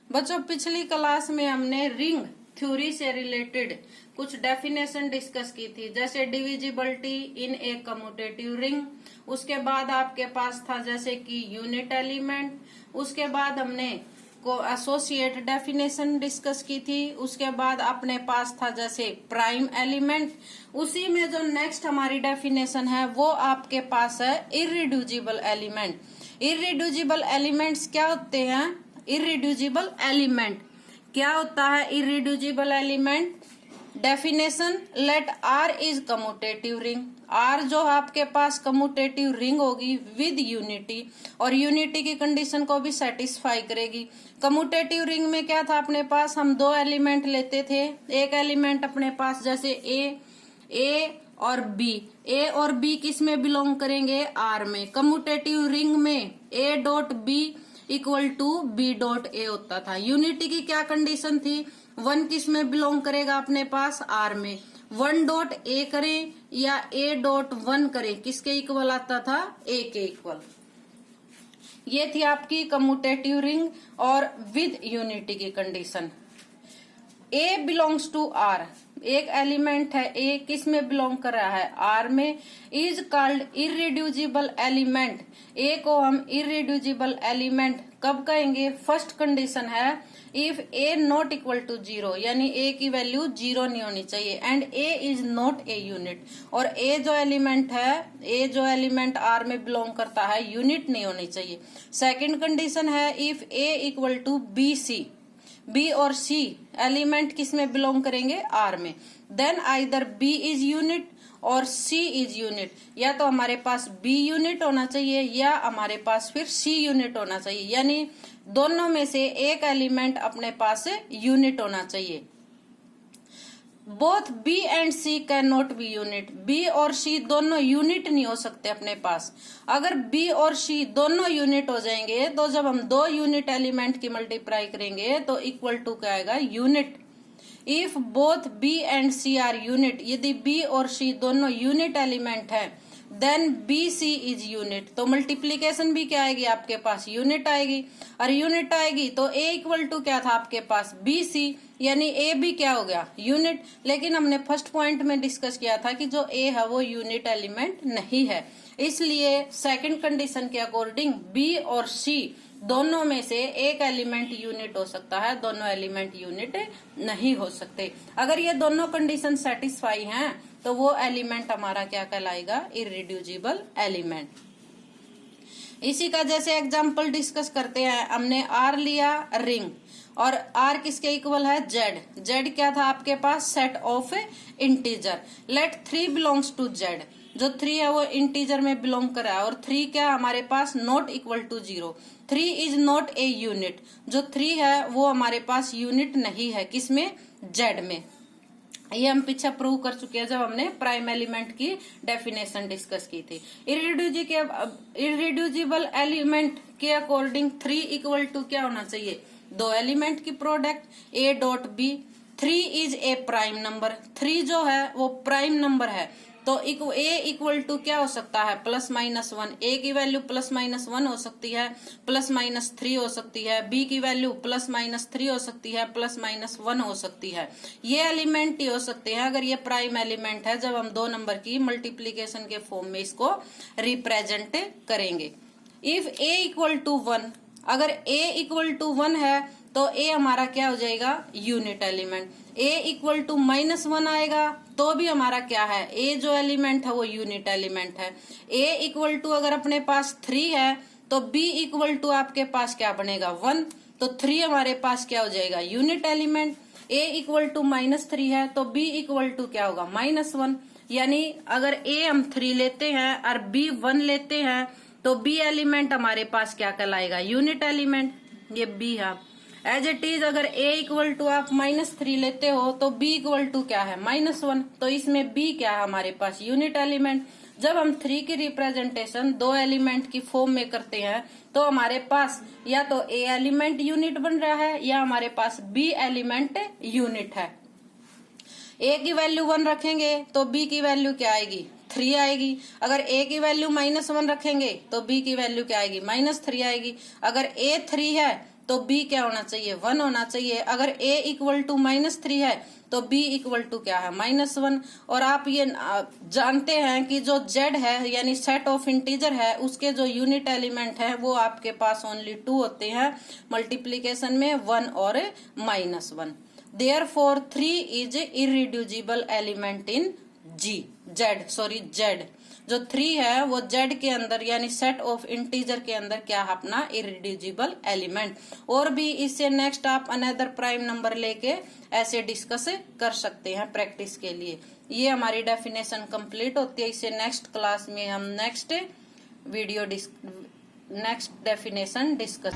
बच्चों, पिछली क्लास में हमने रिंग थ्योरी से रिलेटेड कुछ डेफिनेशन डिस्कस की थी, जैसे divisibility in a commutative ring. उसके बाद आपके पास था जैसे कि यूनिट एलिमेंट। उसके बाद हमने को एसोसिएट डेफिनेशन डिस्कस की थी। उसके बाद अपने पास था जैसे प्राइम एलिमेंट। उसी में जो नेक्स्ट हमारी डेफिनेशन है वो आपके पास है इररिड्यूसिबल एलिमेंट। इररिड्यूसिबल एलिमेंट्स क्या होते हैं? इररिड्यूसिबल एलिमेंट क्या होता है? Irreducible element definition, let R is commutative ring. R जो आपके पास कम्यूटेटिव रिंग होगी विद यूनिटी, और यूनिटी की कंडीशन को भी सेटिस्फाई करेगी। कम्यूटेटिव रिंग में क्या था अपने पास? हम दो एलिमेंट लेते थे। एक एलिमेंट अपने पास जैसे ए और बी। ए और बी किस में बिलोंग करेंगे? आर में। कम्यूटेटिव रिंग में a dot b equal to b dot a होता था। यूनिटी की क्या कंडीशन थी? वन किस में बिलोंग करेगा अपने पास? आर में। वन डॉट ए करें या ए डॉट वन करें, किसके इक्वल आता था? ए के इक्वल। ये थी आपकी कम्यूटेटिव रिंग और विद यूनिटी की condition. A belongs to R, एक एलिमेंट है ए, किस में बिलोंग कर रहा है? आर में। Is called irreducible element. A को हम इररिड्यूसिबल एलिमेंट कब कहेंगे? फर्स्ट कंडीशन है if a not equal to 0, यानी ए की वैल्यू 0 नहीं होनी चाहिए, and a is not a unit. और ए जो एलिमेंट है, ए जो एलिमेंट आर में बिलोंग करता है, यूनिट नहीं होनी चाहिए। सेकंड कंडीशन है if a equal to b c. B और सी एलिमेंट किस में बिलोंग करेंगे? आर में। Then either b is unit or c is unit. या तो हमारे पास बी यूनिट होना चाहिए या हमारे पास फिर सी यूनिट होना चाहिए, यानी दोनों में से एक एलिमेंट अपने पास यूनिट होना चाहिए। Both b and c can not be unit. B और सी दोनों यूनिट नहीं हो सकते अपने पास। अगर बी और सी दोनों यूनिट हो जाएंगे तो जब हम दो यूनिट एलिमेंट की मल्टीप्लाई करेंगे तो इक्वल टू क्या आएगा? Unit. If both b and c are unit, यदि बी और सी दोनों यूनिट एलिमेंट है, then b c is unit. तो मल्टीप्लीकेशन भी क्या आएगी आपके पास? यूनिट आएगी। और यूनिट आएगी तो ए इक्वल टू क्या था आपके पास? बी सी, यानी ए भी क्या हो गया? यूनिट। लेकिन हमने फर्स्ट पॉइंट में डिस्कस किया था कि जो ए है वो यूनिट एलिमेंट नहीं है, इसलिए सेकंड कंडीशन के अकॉर्डिंग बी और सी दोनों में से एक एलिमेंट यूनिट हो सकता है, दोनों एलिमेंट यूनिट नहीं हो सकते। अगर ये दोनों कंडीशन सेटिस्फाई हैं तो वो एलिमेंट हमारा क्या कहलाएगा? Irreducible element. इसी का जैसे एग्जांपल डिस्कस करते हैं। हमने आर लिया रिंग, और आर किसके इक्वल है? जेड। जेड क्या था आपके पास? Set of integer. Let 3 belongs to Z. जो 3 है वो इंटीजर में बिलोंग कर रहा है, और 3 क्या हमारे पास? Not equal to 0। 3 is not a unit. जो 3 है वो हमारे पास यूनिट नहीं है, किसमें? जेड में। ये हम पीछे प्रूव कर चुके हैं जब हमने प्राइम एलिमेंट की डेफिनेशन डिस्कस की थी। इररिड्यूसिबल एलिमेंट के अकॉर्डिंग 3 इक्वल टू क्या होना चाहिए? दो एलिमेंट की product a dot b. 3 is a prime number. 3 जो है वो प्राइम नंबर है, तो ए इक्वल टू क्या हो सकता है? Plus minus 1। ए की वैल्यू प्लस माइनस 1 हो सकती है, प्लस माइनस 3 हो सकती है। बी की वैल्यू प्लस माइनस 3 हो सकती है, प्लस माइनस 1 हो सकती है। ये एलिमेंट ही हो सकते हैं अगर ये प्राइम एलिमेंट है, जब हम दो नंबर की मल्टीप्लीकेशन के फॉर्म में इसको रिप्रेजेंट करेंगे। इफ ए इक्वल टू 1, अगर ए इक्वल टू 1 है तो ए हमारा क्या हो जाएगा? Unit element. A equal to -1 आएगा तो भी हमारा क्या है? ए जो एलिमेंट है वो यूनिट एलिमेंट है। ए इक्वल टू अगर अपने पास 3 है तो बी इक्वल टू आपके पास क्या बनेगा? 1। तो 3 हमारे पास क्या हो जाएगा? Unit element. A equal to -3 है तो बी इक्वल टू क्या होगा? -1। यानी अगर ए हम 3 लेते हैं और बी 1 लेते हैं तो बी एलिमेंट हमारे पास क्या कहलाएगा? Unit element. ये बी है। एज इट इज अगर a इक्वल टू आप -3 लेते हो तो b इक्वल टू क्या है? -1। तो इसमें b क्या है हमारे पास? Unit element. जब हम 3 की रिप्रेजेंटेशन दो एलिमेंट की फॉर्म में करते हैं तो हमारे पास या तो a एलिमेंट यूनिट बन रहा है या हमारे पास b एलिमेंट यूनिट है। a की वैल्यू 1 रखेंगे तो b की वैल्यू क्या आएगी? 3 आएगी। अगर a की वैल्यू -1 रखेंगे तो b की वैल्यू क्या आएगी, -3 आएगी। अगर a 3 है तो b क्या होना चाहिए, 1 होना चाहिए। अगर a इक्वल टू -3 है तो b इक्वल टू क्या है, -1। और आप ये जानते हैं कि जो z है यानी सेट ऑफ इंटीजर है उसके जो यूनिट एलिमेंट है वो आपके पास ओनली 2 होते हैं मल्टीप्लीकेशन में, 1 और -1। Therefore 3 is irreducible element in Z। जो 3 है वो Z के अंदर यानी सेट ऑफ इंटीजर के अंदर क्या है अपना इरिड्यूसिबल एलिमेंट। और भी इससे नेक्स्ट आप अनदर प्राइम नंबर लेके ऐसे डिस्कस कर सकते हैं प्रैक्टिस के लिए। ये हमारी डेफिनेशन कंप्लीट होती है। इससे नेक्स्ट क्लास में हम नेक्स्ट डेफिनेशन डिस्कस